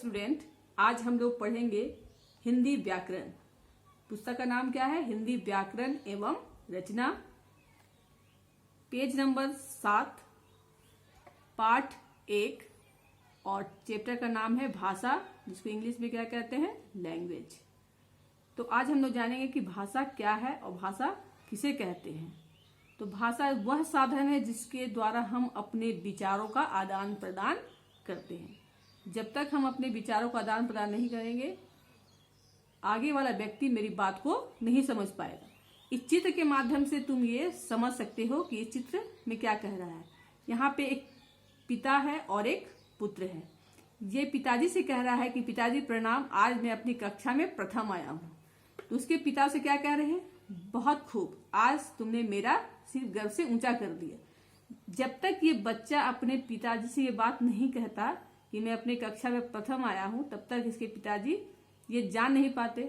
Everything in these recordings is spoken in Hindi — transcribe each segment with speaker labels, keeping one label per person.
Speaker 1: स्टूडेंट, आज हम लोग पढ़ेंगे हिंदी व्याकरण। पुस्तक का नाम क्या है? हिंदी व्याकरण एवं रचना, पेज नंबर 7, पाठ 1 और चैप्टर का नाम है भाषा, जिसको इंग्लिश में क्या कहते हैं? लैंग्वेज। तो आज हम लोग जानेंगे कि भाषा क्या है और भाषा किसे कहते हैं। तो भाषा वह साधन है जिसके द्वारा हम अपने विचारों का आदान प्रदान करते हैं। जब तक हम अपने विचारों का आदान प्रदान नहीं करेंगे, आगे वाला व्यक्ति मेरी बात को नहीं समझ पाएगा। इस चित्र के माध्यम से तुम ये समझ सकते हो कि इस चित्र में क्या कह रहा है। यहाँ पे एक पिता है और एक पुत्र है। ये पिताजी से कह रहा है कि पिताजी प्रणाम, आज मैं अपनी कक्षा में प्रथम आया हूँ। तो उसके पिता से क्या कह रहे हैं? बहुत खूब, आज तुमने मेरा सिर गर्व से ऊंचा कर दिया। जब तक ये बच्चा अपने पिताजी से ये बात नहीं कहता कि मैं अपने कक्षा में प्रथम आया हूं, तब तक इसके पिताजी ये जान नहीं पाते।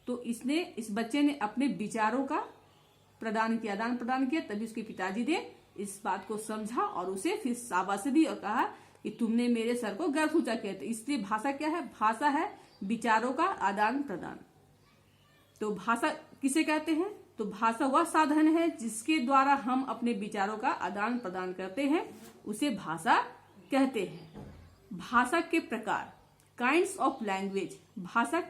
Speaker 1: तो इस बच्चे ने अपने विचारों का आदान प्रदान किया, तभी उसके पिताजी ने इस बात को समझा और उसे फिर शाबाशी दी और कहा कि तुमने मेरे सर को गर्व ऊंचा किया। तो इसलिए भाषा क्या है? भाषा है विचारों का आदान प्रदान। तो भाषा किसे कहते हैं? तो भाषा वह साधन है जिसके द्वारा हम अपने विचारों का आदान प्रदान करते हैं, उसे भाषा कहते हैं। भाषा के प्रकार, काइंड्स ऑफ लैंग्वेज। भाषा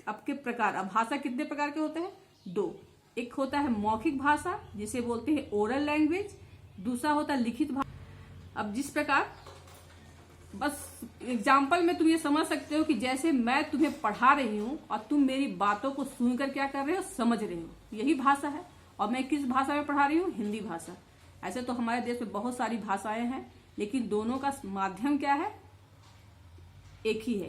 Speaker 1: के प्रकार। अब भाषा कितने प्रकार के होते हैं? 2। एक होता है मौखिक भाषा, जिसे बोलते हैं ओरल लैंग्वेज। दूसरा होता है लिखित भाषा। अब जिस प्रकार, बस एग्जाम्पल में तुम ये समझ सकते हो कि जैसे मैं तुम्हें पढ़ा रही हूँ और तुम मेरी बातों को सुनकर क्या कर रहे हो? समझ रहे हो। यही भाषा है। और मैं किस भाषा में पढ़ा रही हूँ? हिंदी भाषा। ऐसे तो हमारे देश में बहुत सारी भाषाएं हैं, लेकिन दोनों का माध्यम क्या है? एक ही है।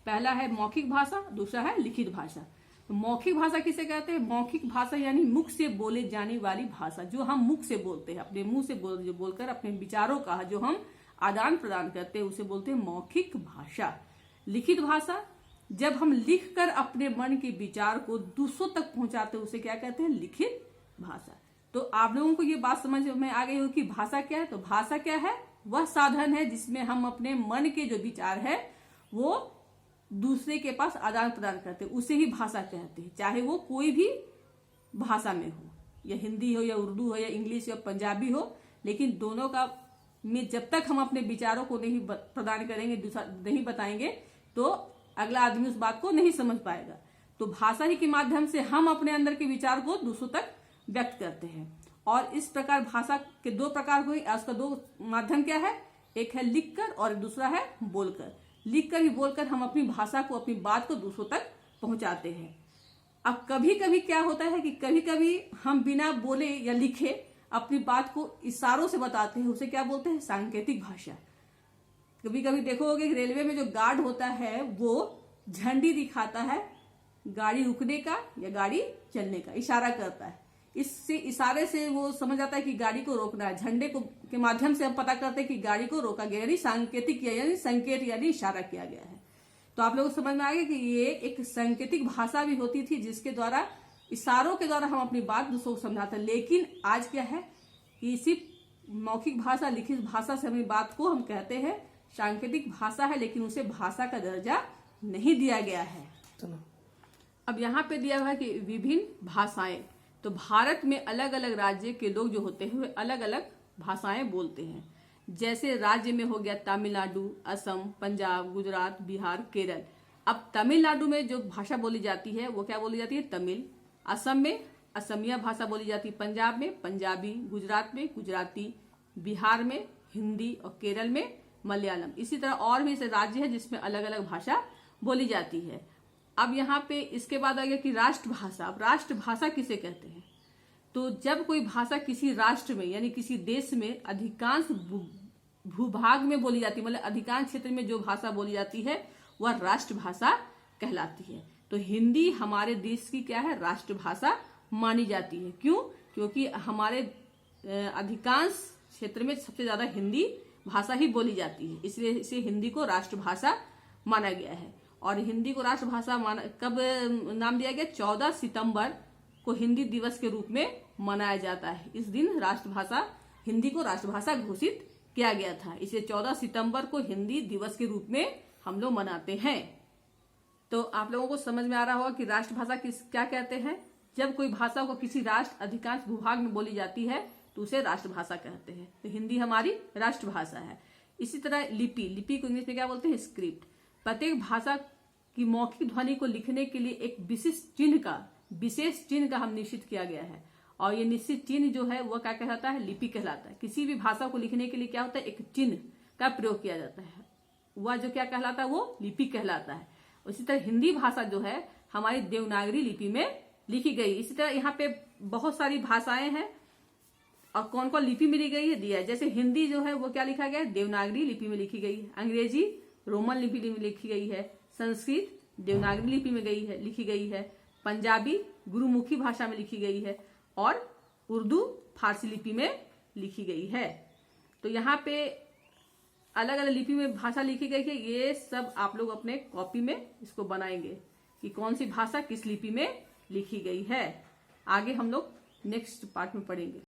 Speaker 1: पहला है मौखिक भाषा, दूसरा है लिखित भाषा। तो मौखिक भाषा किसे कहते हैं? मौखिक भाषा यानी मुख से बोले जाने वाली भाषा, जो हम मुख से बोलते हैं, अपने मुंह से बोलकर अपने विचारों का जो हम आदान प्रदान करते हैं, उसे बोलते हैं मौखिक भाषा। लिखित भाषा, जब हम लिखकर अपने मन के विचार को दूसरों तक पहुंचाते हैं, उसे क्या कहते हैं? लिखित भाषा। तो आप लोगों को ये बात समझ में आ गई हो कि भाषा क्या है? तो भाषा क्या है? वह साधन है जिसमें हम अपने मन के जो विचार है वो दूसरे के पास आदान प्रदान करते हैं, उसे ही भाषा कहते हैं। चाहे वो कोई भी भाषा में हो, या हिंदी हो, या उर्दू हो, या इंग्लिश, या पंजाबी हो, लेकिन दोनों का में जब तक हम अपने विचारों को नहीं प्रदान करेंगे, दूसरा नहीं बताएंगे, तो अगला आदमी उस बात को नहीं समझ पाएगा। तो भाषा ही के माध्यम से हम अपने अंदर के विचार को दूसरों तक व्यक्त करते हैं। और इस प्रकार भाषा के 2 प्रकार हुए। उसका 2 माध्यम क्या है? एक है लिखकर और दूसरा है बोलकर। लिखकर ही बोलकर हम अपनी भाषा को, अपनी बात को दूसरों तक पहुंचाते हैं। अब कभी कभी क्या होता है कि कभी कभी हम बिना बोले या लिखे अपनी बात को इशारों से बताते हैं, उसे क्या बोलते हैं? सांकेतिक भाषा। कभी कभी देखोगे कि रेलवे में जो गार्ड होता है वो झंडी दिखाता है गाड़ी रुकने का या गाड़ी चलने का, इशारा करता है। इससे इशारे से वो समझ आता है कि गाड़ी को रोकना है। झंडे को के माध्यम से हम पता करते हैं कि गाड़ी को रोका गया, यानी सांकेतिक यानी संकेत यानी इशारा किया गया है। तो आप लोगों को समझ में आ गया कि ये एक सांकेतिक भाषा भी होती थी, जिसके द्वारा, इशारों के द्वारा हम अपनी बात दूसरों को समझाते हैं। लेकिन आज क्या है कि सिर्फ मौखिक भाषा, लिखित भाषा से अपनी बात को हम कहते हैं सांकेतिक भाषा है, लेकिन उसे भाषा का दर्जा नहीं दिया गया है। अब यहाँ पे दिया हुआ है कि विभिन्न भाषाएं। तो भारत में अलग अलग राज्य के लोग जो होते हैं वे अलग अलग भाषाएं बोलते हैं। जैसे राज्य में हो गया तमिलनाडु, असम, पंजाब, गुजरात, बिहार, केरल। अब तमिलनाडु में जो भाषा बोली जाती है वो क्या बोली जाती है? तमिल। असम में असमिया भाषा बोली जाती है। पंजाब में पंजाबी, गुजरात में गुजराती, बिहार में हिंदी और केरल में मलयालम। इसी तरह और भी ऐसे राज्य है जिसमें अलग अलग भाषा बोली जाती है। अब यहाँ पे इसके बाद आ गया कि राष्ट्रभाषा। अब राष्ट्रभाषा किसे कहते हैं? तो जब कोई भाषा किसी राष्ट्र में यानी किसी देश में अधिकांश भूभाग में बोली जाती है, मतलब अधिकांश क्षेत्र में जो भाषा बोली जाती है वह राष्ट्रभाषा कहलाती है। तो हिंदी हमारे देश की क्या है? राष्ट्रभाषा मानी जाती है। क्यों? क्योंकि हमारे अधिकांश क्षेत्र में सबसे ज्यादा हिंदी भाषा ही बोली जाती है, इसलिए इसे हिंदी को राष्ट्रभाषा माना गया है। और हिंदी को राष्ट्रभाषा कब नाम दिया गया? 14 सितंबर को हिंदी दिवस के रूप में मनाया जाता है। इस दिन राष्ट्रभाषा, हिंदी को राष्ट्रभाषा घोषित किया गया था। इसे 14 सितंबर को हिंदी दिवस के रूप में हम लोग मनाते हैं। तो आप लोगों को समझ में आ रहा होगा कि राष्ट्रभाषा क्या कहते हैं। जब कोई भाषा को किसी राष्ट्र अधिकांश भूभाग में बोली जाती है तो उसे राष्ट्रभाषा कहते हैं। तो हिंदी हमारी राष्ट्रभाषा है। इसी तरह लिपि को इंग्लिश में क्या बोलते हैं, स्क्रिप्ट। प्रत्येक भाषा की मौखिक ध्वनि को लिखने के लिए एक विशेष चिन्ह का हम निश्चित किया गया है, और ये निश्चित चिन्ह जो है वो क्या कहलाता है, लिपि कहलाता है। किसी भी भाषा को लिखने के लिए क्या होता है, एक चिन्ह का प्रयोग किया जाता है, वह जो क्या कहलाता है, वो लिपि कहलाता है। इसी तरह हिंदी भाषा जो है हमारी देवनागरी लिपि में लिखी गई। इसी तरह यहाँ पे बहुत सारी भाषाएं हैं, और कौन कौन लिपि में लिखी गई है दिया है। जैसे हिंदी जो है वो क्या लिखा गया है, देवनागरी लिपि में लिखी गई है। अंग्रेजी रोमन लिपि में लिखी गई है। संस्कृत देवनागरी लिपि में लिखी गई है। पंजाबी गुरुमुखी भाषा में लिखी गई है, और उर्दू फारसी लिपि में लिखी गई है। तो यहाँ पे अलग अलग लिपि में भाषा लिखी गई है। ये सब आप लोग अपने कॉपी में इसको बनाएंगे कि कौन सी भाषा किस लिपि में लिखी गई है। आगे हम लोग नेक्स्ट पार्ट में पढ़ेंगे।